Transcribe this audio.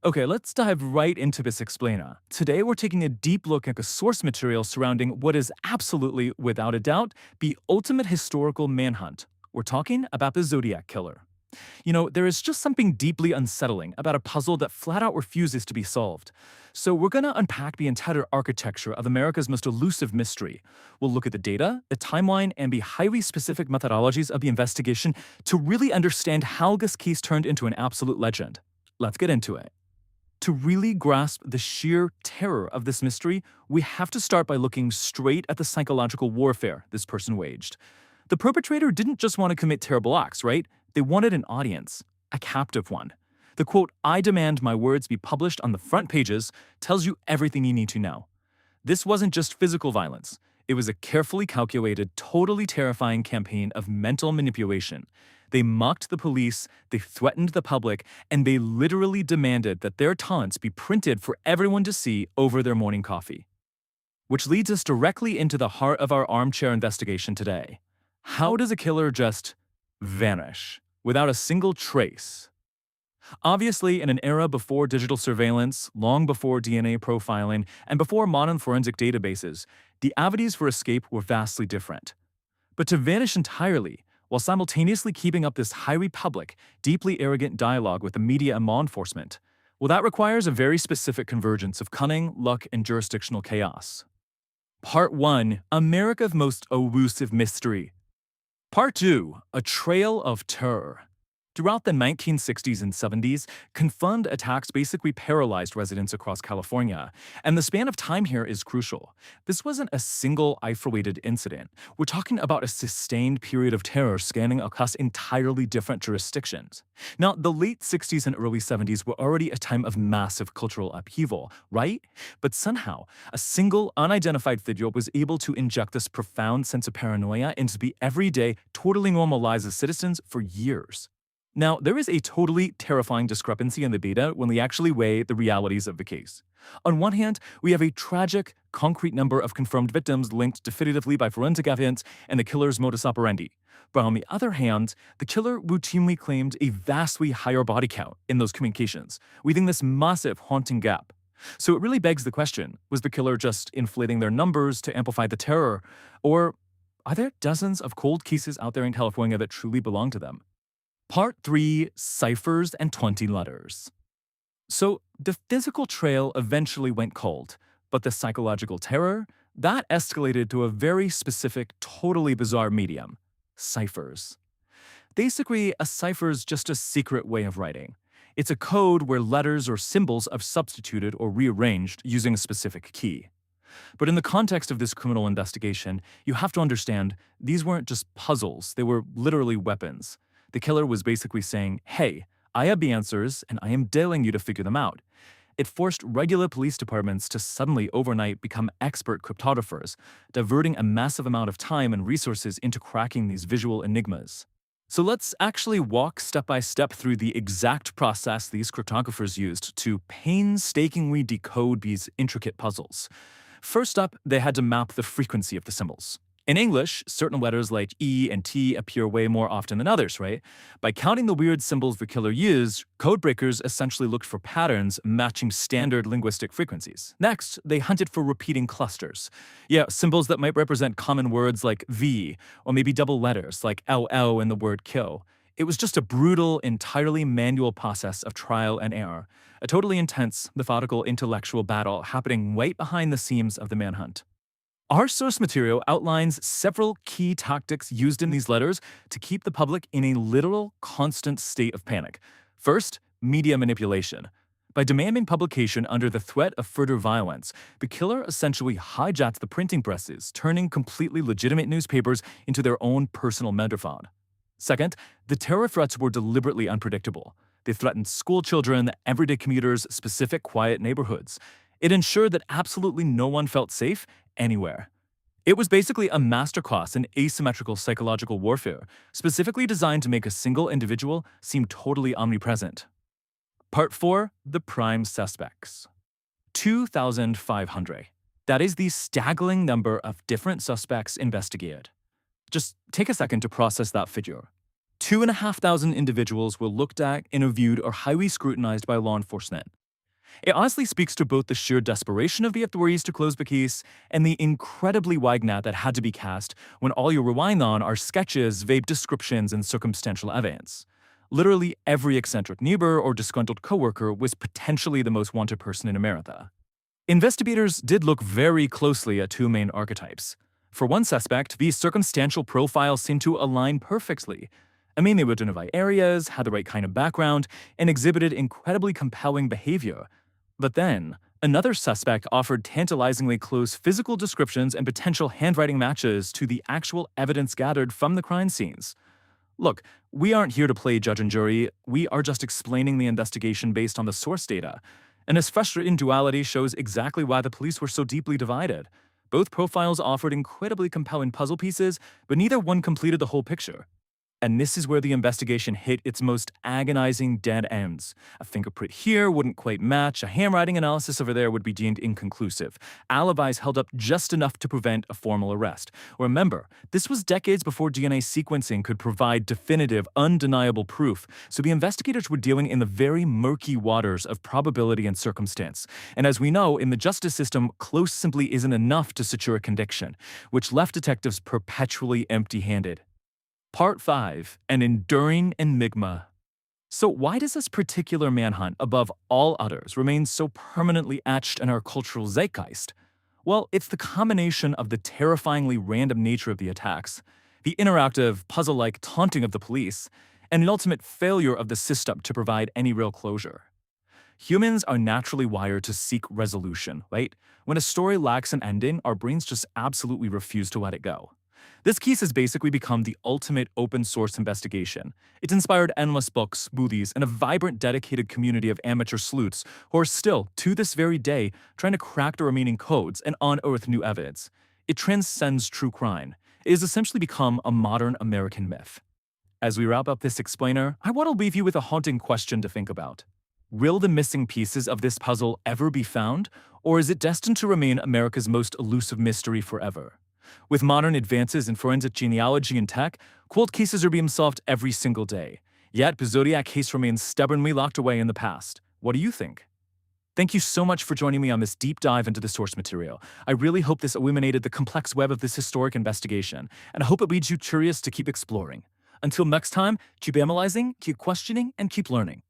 Okay, let's dive right into this explainer. Today we're taking a deep look at the source material surrounding what is absolutely, without a doubt, the ultimate historical manhunt. We're talking about the Zodiac Killer. There is just something deeply unsettling about a puzzle that flat out refuses to be solved. So we're going to unpack the entire architecture of America's most elusive mystery. We'll look at the data, the timeline, and the highly specific methodologies of the investigation to really understand how this case turned into an absolute legend. Let's get into it. To really grasp the sheer terror of this mystery, we have to start by looking straight at the psychological warfare this person waged. The perpetrator didn't just want to commit terrible acts, right? They wanted an audience, a captive one. The quote, "I demand my words be published on the front pages," tells you everything you need to know. This wasn't just physical violence. It was a carefully calculated, totally terrifying campaign of mental manipulation. They mocked the police, they threatened the public, and they literally demanded that their taunts be printed for everyone to see over their morning coffee. Which leads us directly into the heart of our armchair investigation today. How does a killer just vanish without a single trace? Obviously, in an era before digital surveillance, long before DNA profiling, and before modern forensic databases, the avenues for escape were vastly different. But to vanish entirely, while simultaneously keeping up this highly public, deeply arrogant dialogue with the media and law enforcement, well, that requires a very specific convergence of cunning, luck, and jurisdictional chaos. Part 1. America's most elusive mystery. Part 2. A trail of terror. Throughout the 1960s and 70s, confined attacks basically paralyzed residents across California, and the span of time here is crucial. This wasn't a single isolated incident. We're talking about a sustained period of terror spanning across entirely different jurisdictions. Now, the late 60s and early 70s were already a time of massive cultural upheaval, right? But somehow, a single unidentified figure was able to inject this profound sense of paranoia into the everyday, totally normal lives of citizens for years. Now, there is a totally terrifying discrepancy in the data when we actually weigh the realities of the case. On one hand, we have a tragic, concrete number of confirmed victims linked definitively by forensic evidence and the killer's modus operandi. But on the other hand, the killer routinely claimed a vastly higher body count in those communications, leaving this massive, haunting gap. So it really begs the question, was the killer just inflating their numbers to amplify the terror? Or are there dozens of cold cases out there in California that truly belong to them? Part 3. Ciphers and 20 letters. So, the physical trail eventually went cold, but the psychological terror? That escalated to a very specific, totally bizarre medium. Ciphers. Basically, a cipher is just a secret way of writing. It's a code where letters or symbols are substituted or rearranged using a specific key. But in the context of this criminal investigation, you have to understand, these weren't just puzzles, they were literally weapons. The killer was basically saying, "Hey, I have the answers, and I am daring you to figure them out." It forced regular police departments to suddenly overnight become expert cryptographers, diverting a massive amount of time and resources into cracking these visual enigmas. So let's actually walk step by step through the exact process these cryptographers used to painstakingly decode these intricate puzzles. First up, they had to map the frequency of the symbols. In English, certain letters like E and T appear way more often than others, right? By counting the weird symbols the killer used, codebreakers essentially looked for patterns matching standard linguistic frequencies. Next, they hunted for repeating clusters. Yeah, symbols that might represent common words like V, or maybe double letters like LL in the word kill. It was just a brutal, entirely manual process of trial and error. A totally intense, methodical, intellectual battle happening right behind the scenes of the manhunt. Our source material outlines several key tactics used in these letters to keep the public in a literal, constant state of panic. First, media manipulation. By demanding publication under the threat of further violence, the killer essentially hijacked the printing presses, turning completely legitimate newspapers into their own personal megaphone. Second, the terror threats were deliberately unpredictable. They threatened school children, everyday commuters, specific quiet neighborhoods. It ensured that absolutely no one felt safe anywhere. It was basically a masterclass in asymmetrical psychological warfare, specifically designed to make a single individual seem totally omnipresent. Part 4. The prime suspects. 2,500. That is the staggering number of different suspects investigated. Just take a second to process that figure. 2,500 individuals were looked at, interviewed, or highly scrutinized by law enforcement. It honestly speaks to both the sheer desperation of the authorities to close the case and the incredibly wide net that had to be cast when all you're relying on are sketches, vague descriptions, and circumstantial evidence. Literally every eccentric neighbor or disgruntled coworker was potentially the most wanted person in America. Investigators did look very closely at two main archetypes. For one suspect, these circumstantial profiles seemed to align perfectly. I mean, they would identify areas, had the right kind of background, and exhibited incredibly compelling behavior. But then, another suspect offered tantalizingly close physical descriptions and potential handwriting matches to the actual evidence gathered from the crime scenes. Look, we aren't here to play judge and jury, we are just explaining the investigation based on the source data. And this frustrating duality shows exactly why the police were so deeply divided. Both profiles offered incredibly compelling puzzle pieces, but neither one completed the whole picture. And this is where the investigation hit its most agonizing dead ends. A fingerprint here wouldn't quite match, a handwriting analysis over there would be deemed inconclusive. Alibis held up just enough to prevent a formal arrest. Remember, this was decades before DNA sequencing could provide definitive, undeniable proof, so the investigators were dealing in the very murky waters of probability and circumstance. And as we know, in the justice system, close simply isn't enough to secure a conviction, which left detectives perpetually empty-handed. Part 5. An enduring enigma. So why does this particular manhunt, above all others, remain so permanently etched in our cultural zeitgeist? Well, it's the combination of the terrifyingly random nature of the attacks, the interactive, puzzle-like taunting of the police, and the ultimate failure of the system to provide any real closure. Humans are naturally wired to seek resolution, right? When a story lacks an ending, our brains just absolutely refuse to let it go. This case has basically become the ultimate open-source investigation. It's inspired endless books, movies, and a vibrant, dedicated community of amateur sleuths who are still, to this very day, trying to crack the remaining codes and unearth new evidence. It transcends true crime. It has essentially become a modern American myth. As we wrap up this explainer, I want to leave you with a haunting question to think about. Will the missing pieces of this puzzle ever be found, or is it destined to remain America's most elusive mystery forever? With modern advances in forensic genealogy and tech, cold cases are being solved every single day. Yet, the Zodiac case remains stubbornly locked away in the past. What do you think? Thank you so much for joining me on this deep dive into the source material. I really hope this illuminated the complex web of this historic investigation, and I hope it leaves you curious to keep exploring. Until next time, keep analyzing, keep questioning, and keep learning.